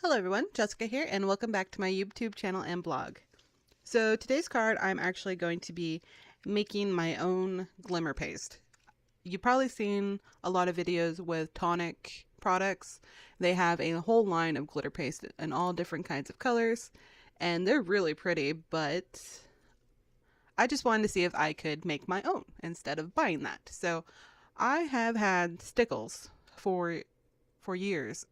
Hello everyone, Jessica here, and welcome back to my YouTube channel and blog. So today's card, I'm actually going to be making my own glimmer paste. You've probably seen a lot of videos with tonic products. They have a whole line of glitter paste in all different kinds of colors, and they're really pretty, but I just wanted to see if I could make my own instead of buying that. So I have had Stickles for years.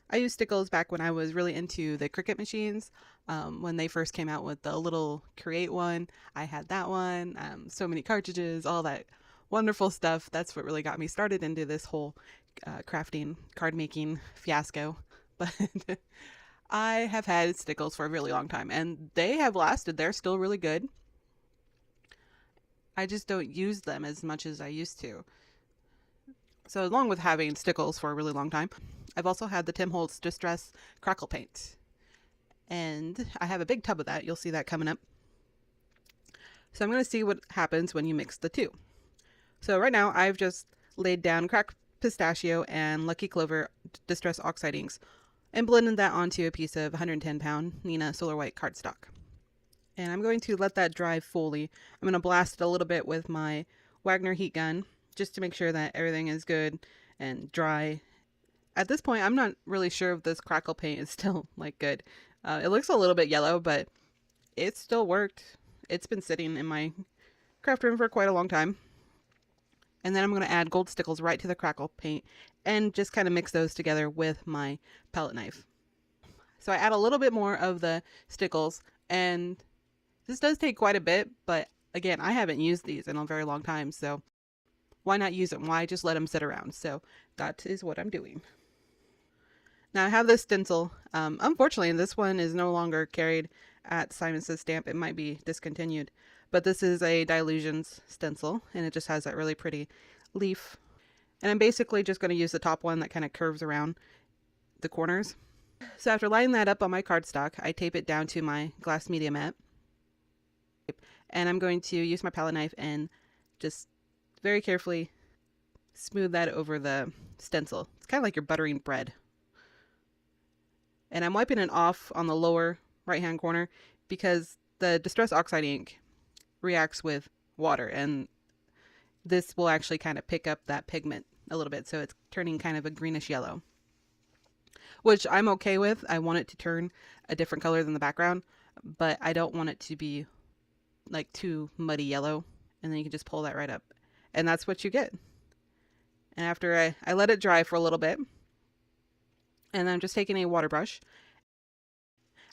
I used Stickles back when I was really into the Cricut machines. When they first came out with the little Create one, I had that one. So many cartridges, all that wonderful stuff. That's what really got me started into this whole crafting, card making fiasco. But I have had Stickles for a really long time, and they have lasted. They're still really good. I just don't use them as much as I used to. So along with having Stickles for a really long time, I've also had the Tim Holtz Distress Crackle Paint. And I have a big tub of that. You'll see that coming up. So I'm going to see what happens when you mix the two. So right now I've just laid down cracked pistachio and Lucky Clover Distress Oxide inks and blended that onto a piece of 110-pound Nina Solar White cardstock. And I'm going to let that dry fully. I'm going to blast it a little bit with my Wagner heat gun just to make sure that everything is good and dry. At this point, I'm not really sure if this crackle paint is still like good. It looks a little bit yellow, but it still worked. It's been sitting in my craft room for quite a long time. And then I'm going to add gold Stickles right to the crackle paint and just kind of mix those together with my palette knife. So I add a little bit more of the Stickles, and this does take quite a bit, but again, I haven't used these in a very long time, so why not use them? Why just let them sit around? So that is what I'm doing. Now I have this stencil. Unfortunately, this one is no longer carried at Simon Says Stamp. It might be discontinued, but this is a Dilutions stencil, and it just has that really pretty leaf. And I'm basically just going to use the top one that kind of curves around the corners. So after lining that up on my cardstock, I tape it down to my glass media mat. And I'm going to use my palette knife and just very carefully smooth that over the stencil. It's kind of like you're buttering bread. And I'm wiping it off on the lower right hand corner because the Distress Oxide ink reacts with water, and this will actually kind of pick up that pigment a little bit, so it's turning kind of a greenish yellow, which I'm okay with. I want it to turn a different color than the background, but I don't want it to be like too muddy yellow, and then you can just pull that right up, and that's what you get. And after I let it dry for a little bit, and I'm just taking a water brush,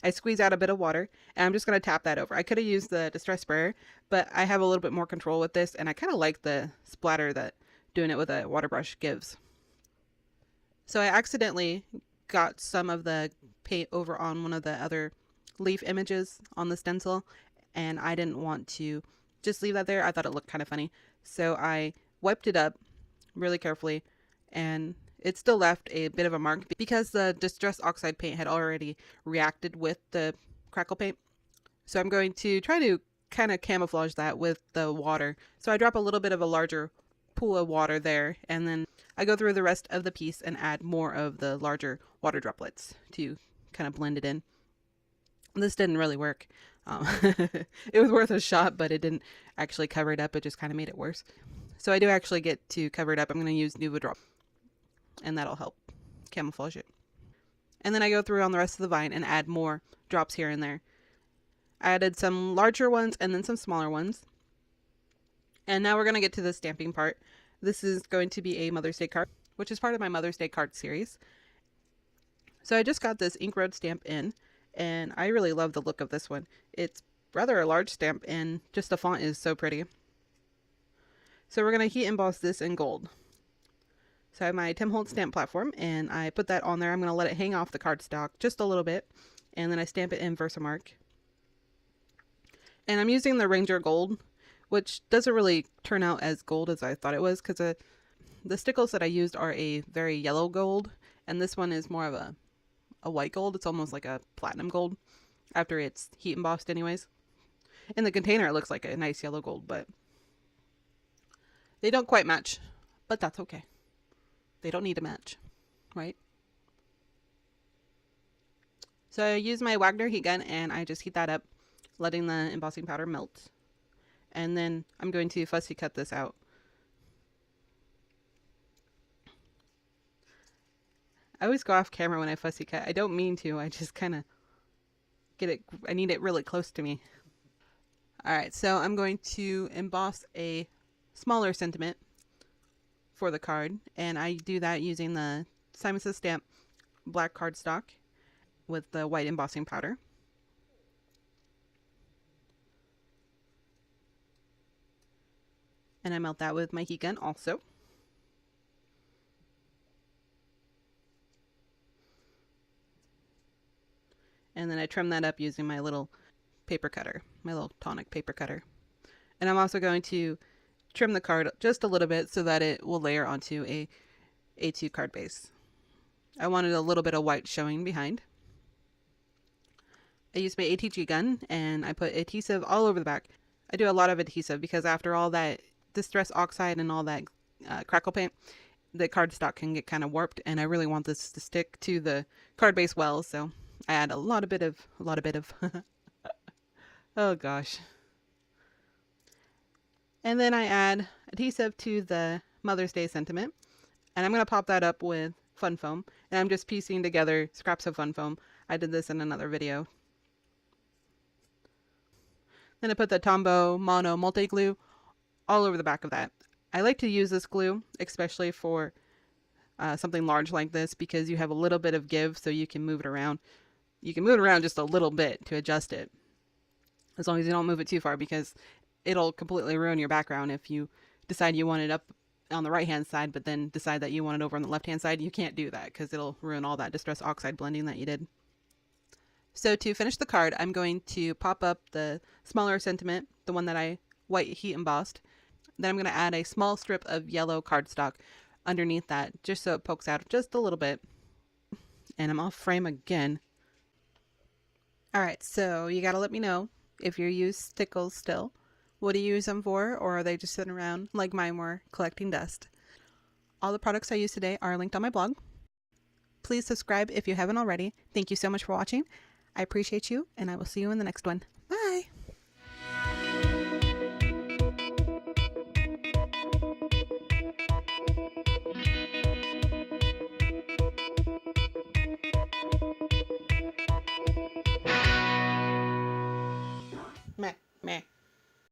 I squeeze out a bit of water, and I'm just going to tap that over. I could have used the Distress Sprayer, but I have a little bit more control with this, and I kind of like the splatter that doing it with a water brush gives. So I accidentally got some of the paint over on one of the other leaf images on the stencil, and I didn't want to just leave that there. I thought it looked kind of funny. So I wiped it up really carefully, and it still left a bit of a mark because the Distress Oxide paint had already reacted with the crackle paint. So I'm going to try to kind of camouflage that with the water. So I drop a little bit of a larger pool of water there, and then I go through the rest of the piece and add more of the larger water droplets to kind of blend it in. This didn't really work. It was worth a shot, but it didn't actually cover it up. It just kind of made it worse. So I do actually get to cover it up. I'm going to use Nuva Drop, and that'll help camouflage it. And then I go through on the rest of the vine and add more drops here and there. I added some larger ones and then some smaller ones. And now we're going to get to the stamping part. This is going to be a Mother's Day card, which is part of my Mother's Day card series. So I just got this ink road stamp in, and I really love the look of this one. It's rather a large stamp, and just the font is so pretty. So we're going to heat emboss this in gold. So I have my Tim Holtz stamp platform, and I put that on there. I'm going to let it hang off the cardstock just a little bit, and then I stamp it in Versamark. And I'm using the Ranger Gold, which doesn't really turn out as gold as I thought it was, because the Stickles that I used are a very yellow gold, and this one is more of a white gold. It's almost like a platinum gold after it's heat embossed anyways. In the container it looks like a nice yellow gold, but they don't quite match, but that's okay. They don't need to match, right? So I use my Wagner heat gun and I just heat that up, letting the embossing powder melt. And then I'm going to fussy cut this out. I always go off camera when I fussy cut. I don't mean to, I just kind of get it, I need it really close to me. Alright, so I'm going to emboss a smaller sentiment for the card, and I do that using the Simon Says Stamp black cardstock with the white embossing powder. And I melt that with my heat gun also. And then I trim that up using my little paper cutter, my little tonic paper cutter. And I'm also going to trim the card just a little bit so that it will layer onto a A2 card base. I wanted a little bit of white showing behind. I used my ATG gun and I put adhesive all over the back. I do a lot of adhesive because after all that Distress Oxide and all that crackle paint, the cardstock can get kind of warped, and I really want this to stick to the card base well, so I add a lot of oh gosh. And then I add adhesive to the Mother's Day sentiment, and I'm going to pop that up with fun foam, and I'm just piecing together scraps of fun foam. I did this in another video. Then I put the Tombow Mono Multi Glue all over the back of that. I like to use this glue, especially for something large like this, because you have a little bit of give, so you can move it around. You can move it around just a little bit to adjust it, as long as you don't move it too far, because it'll completely ruin your background if you decide you want it up on the right hand side, but then decide that you want it over on the left hand side. You can't do that because it'll ruin all that Distress Oxide blending that you did. So to finish the card, I'm going to pop up the smaller sentiment, the one that I white heat embossed. Then I'm going to add a small strip of yellow cardstock underneath that, just so it pokes out just a little bit. And I'm off frame again. Alright, so you gotta let me know if you use Stickles still. What do you use them for, or are they just sitting around like mine were, collecting dust? All the products I used today are linked on my blog. Please subscribe if you haven't already. Thank you so much for watching. I appreciate you, and I will see you in the next one. Bye! Meh, meh.